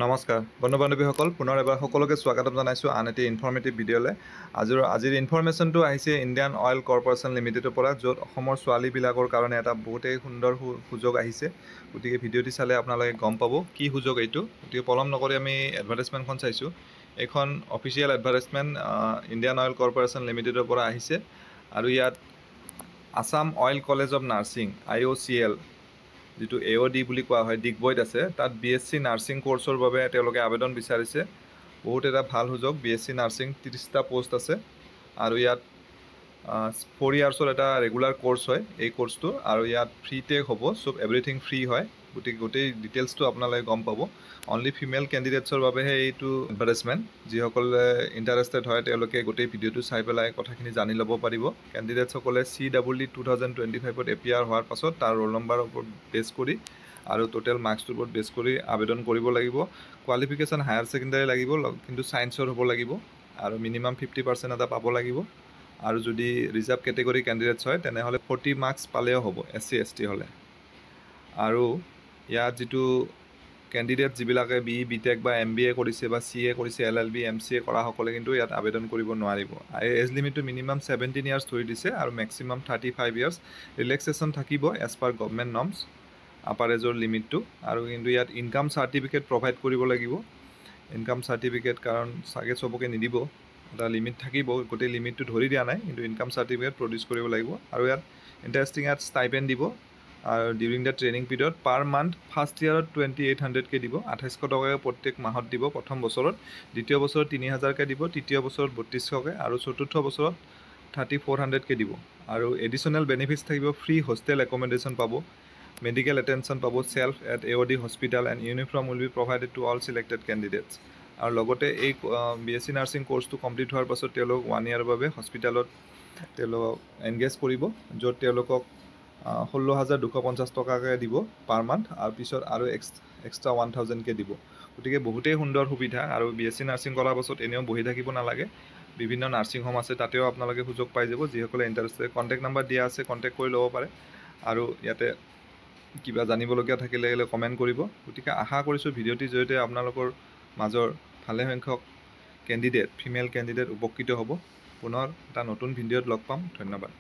নমস্কাৰ বন্ধু বান্ধৱীসকল পুনৰ এবাৰ সকলোকে স্বাগতম জনাইছোঁ আন এটি ইনফৰ্মেটিভ ভিডিঅ'লৈ। আজিৰ ইনফৰ্মেশ্যনটো আহিছে ইণ্ডিয়ান অইল কৰ্পৰেশ্যন লিমিটেডৰ পৰা, য'ত অসমৰ ছোৱালীবিলাকৰ কাৰণে এটা বহুতেই সুন্দৰ সুযোগ আহিছে। গতিকে ভিডিঅ'টি চালে আপোনালোকে গম পাব কি সুযোগ এইটো। গতিকে পলম নকৰি আমি এডভাৰ্টাইজমেণ্টখন চাইছোঁ। এইখন official advertisement Indian oil corporation লিমিটেডৰ পৰা আহিছে আৰু ইয়াত Assam oil college of nursing IOCL যিটো AOD বুলি কোৱা হয় ডিগবৈত আছে, তাত BSc নাৰ্ছিং কোৰ্চৰ বাবে তেওঁলোকে আবেদন বিচাৰিছে। বহুত এটা ভাল সুযোগ। BSc নাৰ্ছিং 30টা পোষ্ট আছে আৰু ইয়াত 4 ইয়াৰ্ছৰ এটা ৰেগুলাৰ কোৰ্চ হয় এই কোৰ্চটো, আৰু ইয়াত ফ্ৰী টেক হ'ব, চব এভৰিথিং ফ্ৰী হয়। গতিকে গোটেই ডিটেইলছটো আপোনালোকে গম পাব। অনলি ফিমেল কেণ্ডিডেটছৰ বাবেহে এইটো এডভাৰ্টাইজমেণ্ট। যিসকলে ইণ্টাৰেষ্টেড হয় তেওঁলোকে গোটেই ভিডিঅ'টো চাই পেলাই কথাখিনি জানি ল'ব পাৰিব। কেণ্ডিডেটছসকলে CEE 2025ত এপিয়াৰ হোৱাৰ পাছত তাৰ ৰোল নম্বৰৰ ওপৰত বেছ কৰি আৰু টোটেল মাৰ্কছটোৰ ওপৰত বেছ কৰি আবেদন কৰিব লাগিব। কোৱালিফিকেশ্যন হায়াৰ ছেকেণ্ডাৰী লাগিব, কিন্তু ছায়েন্সৰ হ'ব লাগিব আৰু মিনিমাম 50% এটা পাব লাগিব। আৰু যদি ৰিজাৰ্ভ কেটেগৰী কেণ্ডিডেটছ হয় তেনেহ'লে 40 মাৰ্কছ পালেও হ'ব SC ST হ'লে। আৰু ইয়াত যিটো কেণ্ডিডেট যিবিলাকে BE BTech বা MBA কৰিছে বা CA কৰিছে, LLB MCA কৰাসকলে কিন্তু ইয়াত আবেদন কৰিব নোৱাৰিব। এজ লিমিটটো মিনিমাম 17 ইয়াৰ্ছ ধৰি দিছে আৰু মেক্সিমাম 35 ইয়াৰ্ছ। ৰিলেক্সেশ্যন থাকিব age per government norms upper এজৰ লিমিটটো। আৰু কিন্তু ইয়াত ইনকাম চাৰ্টিফিকেট প্ৰভাইড কৰিব লাগিব। ইনকাম চাৰ্টিফিকেট কাৰণ চাগে চবকে নিদিব, এটা লিমিট থাকিব, গোটেই লিমিটটো ধৰি দিয়া নাই, কিন্তু ইনকাম চাৰ্টিফিকেট প্ৰডিউচ কৰিব লাগিব। আৰু ইয়াত ইণ্টাৰেষ্টিং ইয়াত ষ্টাইপেণ্ড দিব আৰু during the training period per month first ইয়াৰত 2800কৈ দিব, 2800 টকাকৈ প্ৰত্যেক মাহত দিব প্ৰথম বছৰত। দ্বিতীয় বছৰত 3000কৈ দিব, তৃতীয় বছৰত 3200কৈ আৰু চতুৰ্থ বছৰত 3400কৈ দিব। আৰু এডিশ্যনেল বেনিফিটছ থাকিব, ফ্ৰী হোষ্টেল একমডেশ্যন পাব, মেডিকেল এটেনশ্যন পাব, self at AOD hospital and uniform will be provided to all selected candidates. আৰু লগতে এই BSc নাৰ্ছিং কোৰ্চটো কমপ্লিট হোৱাৰ পাছত তেওঁলোক 1 ইয়াৰৰ বাবে হস্পিটেলত তেওঁলোকক এংগেজ কৰিব, য'ত তেওঁলোকক 16,250 টকাকৈ দিব পাৰ মান্থ, আৰু পিছত আৰু এক্সট্ৰা 1000কৈ দিব। গতিকে বহুতেই সুন্দৰ সুবিধা। আৰু BSc নাৰ্ছিং কৰাৰ পাছত এনেও বহি থাকিব নালাগে, বিভিন্ন নাৰ্ছিং হোম আছে, তাতেও আপোনালোকে সুযোগ পাই যাব। যিসকলে ইণ্টাৰেষ্টেড, কণ্টেক্ট নাম্বাৰ দিয়া আছে, কণ্টেক্ট কৰি ল'ব পাৰে। আৰু ইয়াতে কিবা জানিবলগীয়া থাকিলে কমেণ্ট কৰিব। গতিকে আশা কৰিছোঁ ভিডিঅ'টিৰ জৰিয়তে আপোনালোকৰ মাজৰ ভালেসংখ্যক কেণ্ডিডেট, ফিমেল কেণ্ডিডেট উপকৃত হ'ব। পুনৰ এটা নতুন ভিডিঅ'ত লগ পাম। ধন্যবাদ।